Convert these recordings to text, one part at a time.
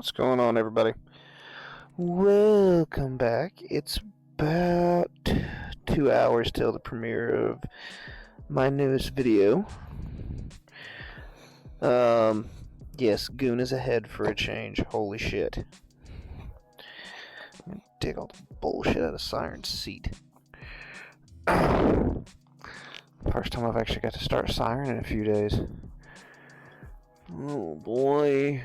What's going on, everybody? Welcome back. It's about 2 hours till the premiere of my newest video. Yes, Goon is ahead for a change. Holy shit. I'm gonna dig all the bullshit out of Siren's seat. First time I've actually got to start Siren in a few days. Oh boy.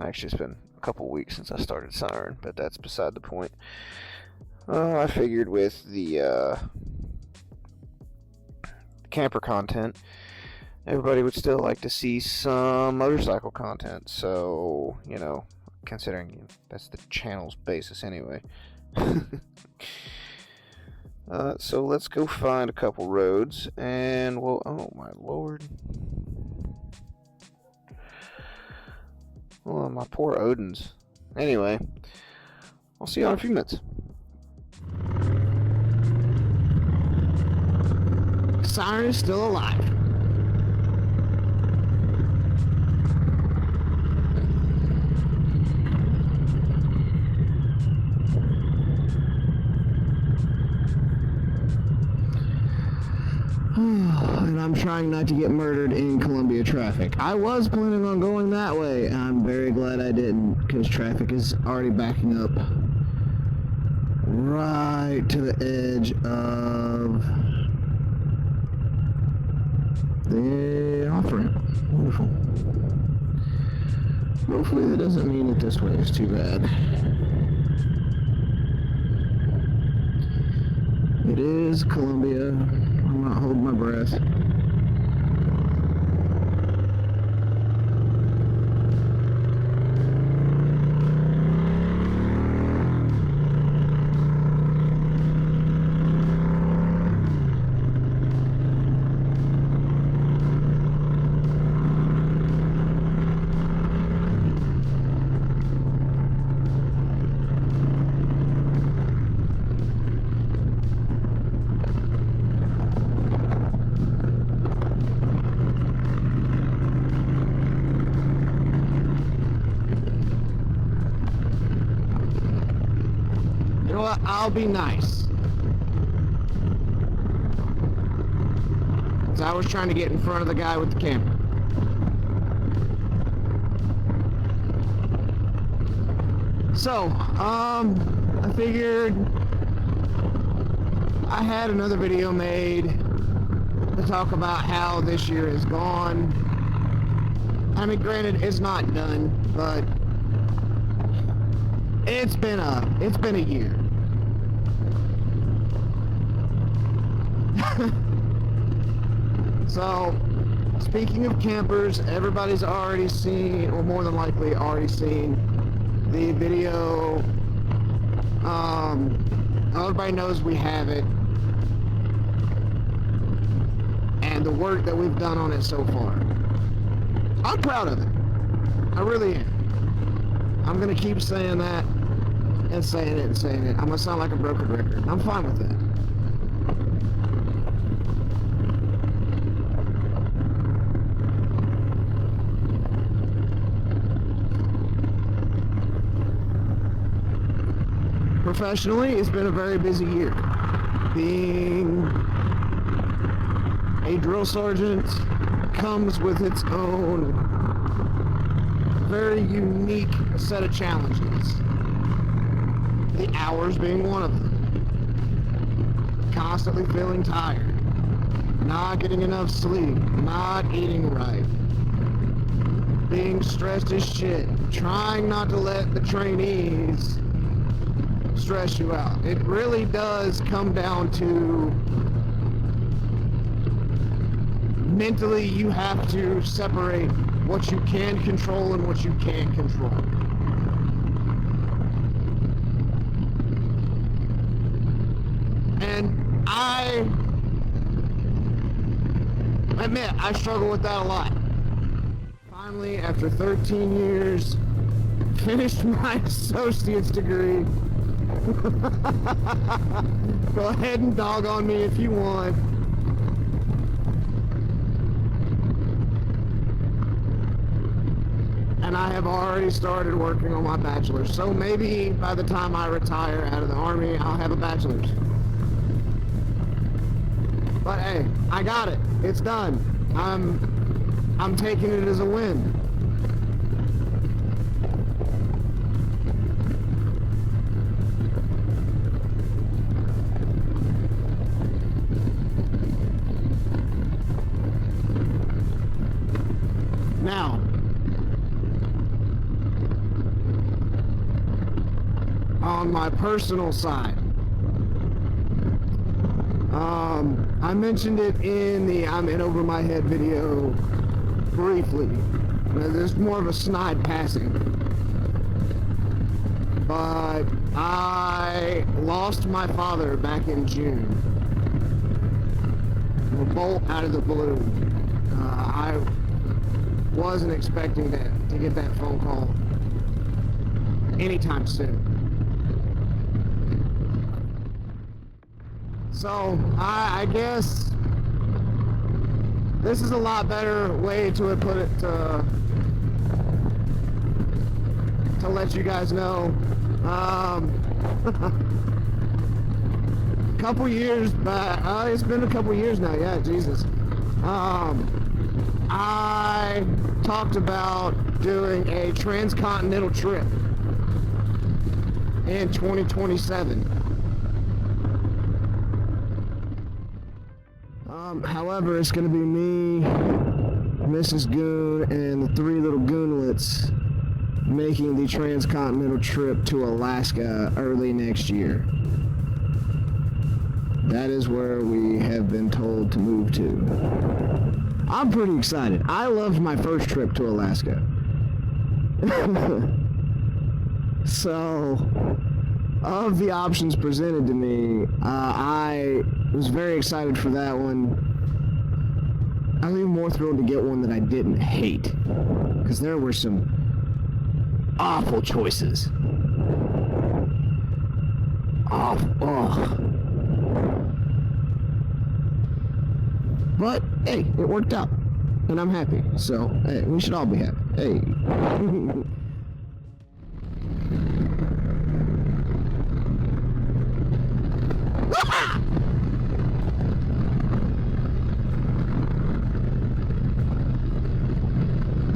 Actually, it's been a couple weeks since I started Siren, but that's beside the point. I figured with the camper content, everybody would still like to see some motorcycle content. So, you know, considering that's the channel's basis anyway. So let's go find a couple roads, and we'll... Oh my lord. Oh, my poor Odins. Anyway, I'll see you in a few minutes. Siren is still alive. And I'm trying not to get murdered in Columbia traffic. I was planning on going that way, and I'm very glad I didn't, because traffic is already backing up right to the edge of the off-ramp. Wonderful. Hopefully that doesn't mean that this way is too bad. It is Columbia. I'm not holding my breath. I'll be nice. Because I was trying to get in front of the guy with the camera. So, I figured I had another video made to talk about how this year is gone. I mean, granted, it's not done, but it's been a year. So, speaking of campers, everybody's already seen, or more than likely already seen, the video. Everybody knows we have it, and the work that we've done on it so far. I'm proud of it. I really am. I'm gonna keep saying that, and saying it, and saying it. I'm gonna sound like a broken record. I'm fine with that. Professionally, it's been a very busy year. Being a drill sergeant comes with its own very unique set of challenges. The hours being one of them. Constantly feeling tired. Not getting enough sleep. Not eating right. Being stressed as shit. Trying not to let the trainees stress you out. It really does come down to mentally you have to separate what you can control and what you can't control. And I admit I struggle with that a lot. Finally, after 13 years, finished my associate's degree. Go ahead and dog on me if you want. and I have already started working on my bachelor's. So maybe by the time I retire out of the Army, I'll have a bachelor's. But hey, I got it. It's done. I'm taking it as a win. Now, on my personal side, I mentioned it in the I'm in over my head video briefly. There's more of a snide passing. But I lost my father back in June. A bolt out of the blue. I wasn't expecting to get that phone call anytime soon. So I guess this is a lot better way to put it to let you guys know. Couple years back, it's been a couple years now. Yeah, Jesus. I talked about doing a transcontinental trip in 2027. However, it's going to be me, Mrs. Goon, and the 3 little goonlets making the transcontinental trip to Alaska early next year. That is where we have been told to move to. I'm pretty excited. I loved my first trip to Alaska. So, of the options presented to me, I was very excited for that one. I was even more thrilled to get one that I didn't hate, because there were some awful choices. But hey, it worked out, and I'm happy. So hey, we should all be happy. Hey.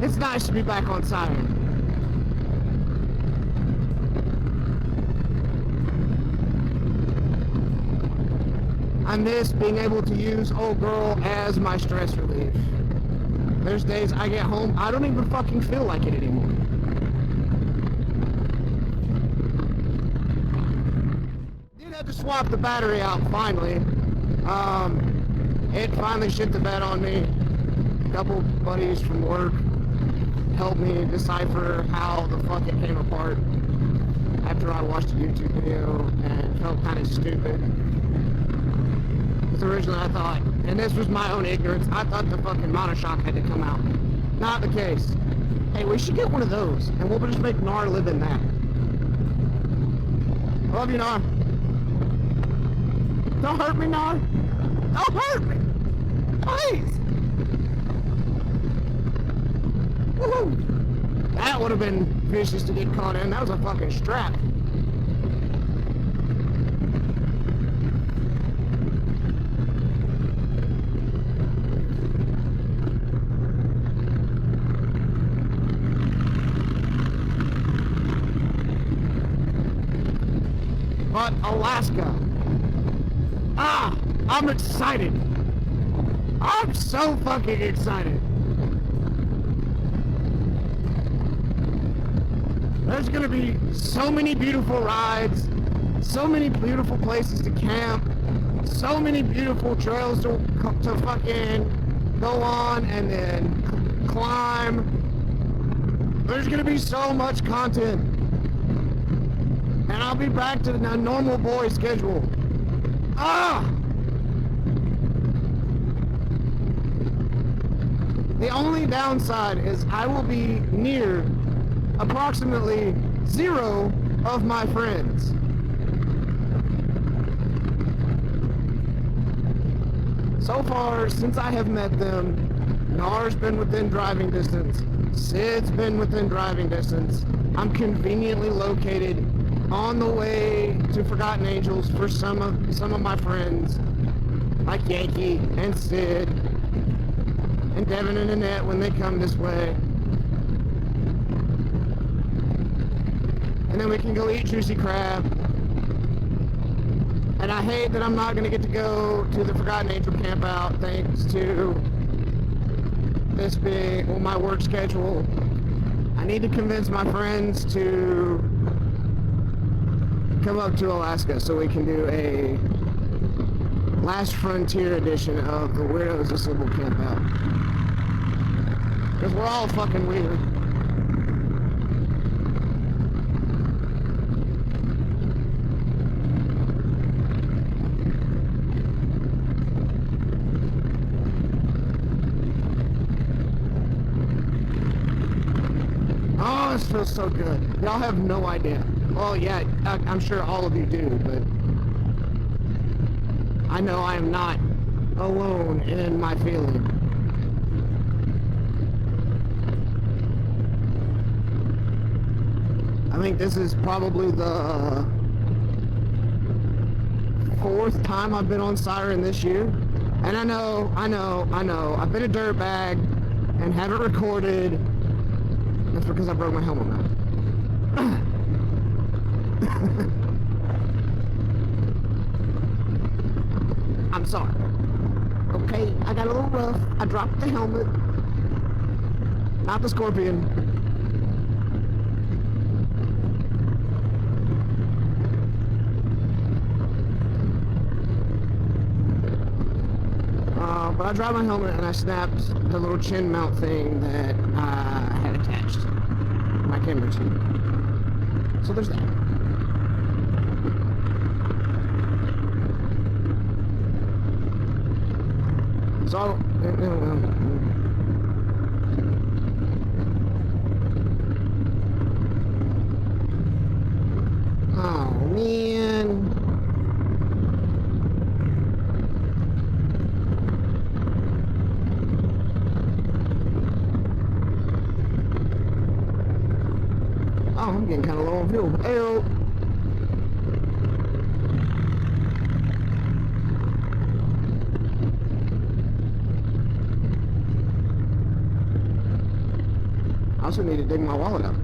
It's nice to be back on Siren. I miss being able to use old girl as my stress relief. There's days I get home, I don't even fucking feel like it anymore. Did have to swap the battery out finally. It finally shit the bed on me. A couple buddies from work helped me decipher how the fuck it came apart after I watched a YouTube video and felt kind of stupid. Because originally I thought, and this was my own ignorance, I thought the fucking monoshock had to come out. Not the case. Hey, we should get one of those, and we'll just make Nar live in that. I love you, Nar. Don't hurt me, Nar. Don't hurt me! Please! Woohoo! That would have been vicious to get caught in. That was a fucking strap. But Alaska. I'm excited. I'm so fucking excited. There's gonna be so many beautiful rides, so many beautiful places to camp, so many beautiful trails to fucking go on and then climb. There's gonna be so much content. And I'll be back to the normal boy schedule. The only downside is I will be near approximately 0 of my friends. So far, since I have met them, Nar's been within driving distance. Sid's been within driving distance. I'm conveniently located on the way to Forgotten Angels for some of my friends, like Yankee and Sid and Devin and Annette when they come this way. And then we can go eat juicy crab. And I hate that I'm not going to get to go to the Forgotten Angel campout thanks to this being, well, my work schedule. I need to convince my friends to come up to Alaska so we can do a Last Frontier edition of the Weirdos Assemble campout. Because we're all fucking weird. Oh, this feels so good. Y'all have no idea. Well, yeah, I'm sure all of you do, but I know I am not alone in my feeling. I think this is probably the 4th time I've been on Siren this year. And I know, I've been a dirtbag and haven't recorded. That's because I broke my helmet now. I'm sorry. Okay, I got a little rough. I dropped the helmet. Not the scorpion. But I dropped my helmet and I snapped the little chin mount thing that I had attached to my camera to. So there's that. So, oh man. Oh, I'm getting kind of low on fuel. Ayo. I also need to dig my wallet up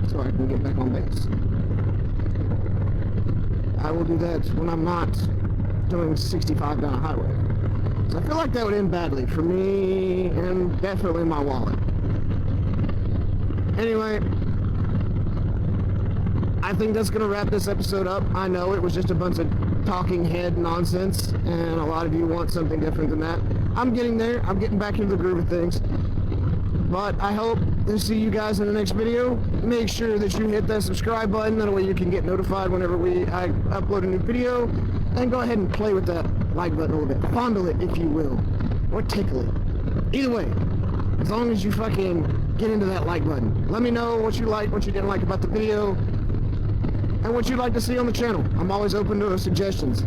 so I can get back on base. I will do that when I'm not doing 65 down a highway. So I feel like that would end badly for me and definitely my wallet. Anyway, I think that's going to wrap this episode up. I know it was just a bunch of talking head nonsense, and a lot of you want something different than that. I'm getting there. I'm getting back into the groove of things. But I hope to see you guys in the next video. Make sure that you hit that subscribe button. That way you can get notified whenever I upload a new video. And go ahead and play with that like button a little bit. Fondle it, if you will. Or tickle it. Either way, as long as you fucking get into that like button. Let me know what you like, what you didn't like about the video, and what you'd like to see on the channel. I'm always open to suggestions.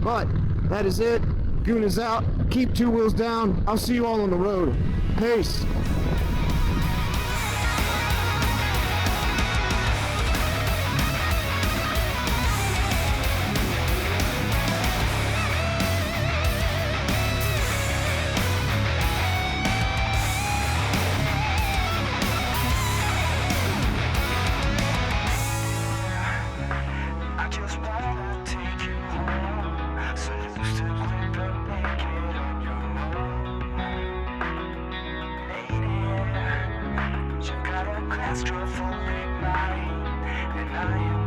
But that is it. Goon is out. Keep 2 wheels down. I'll see you all on the road. Peace. Struggle for me, and I am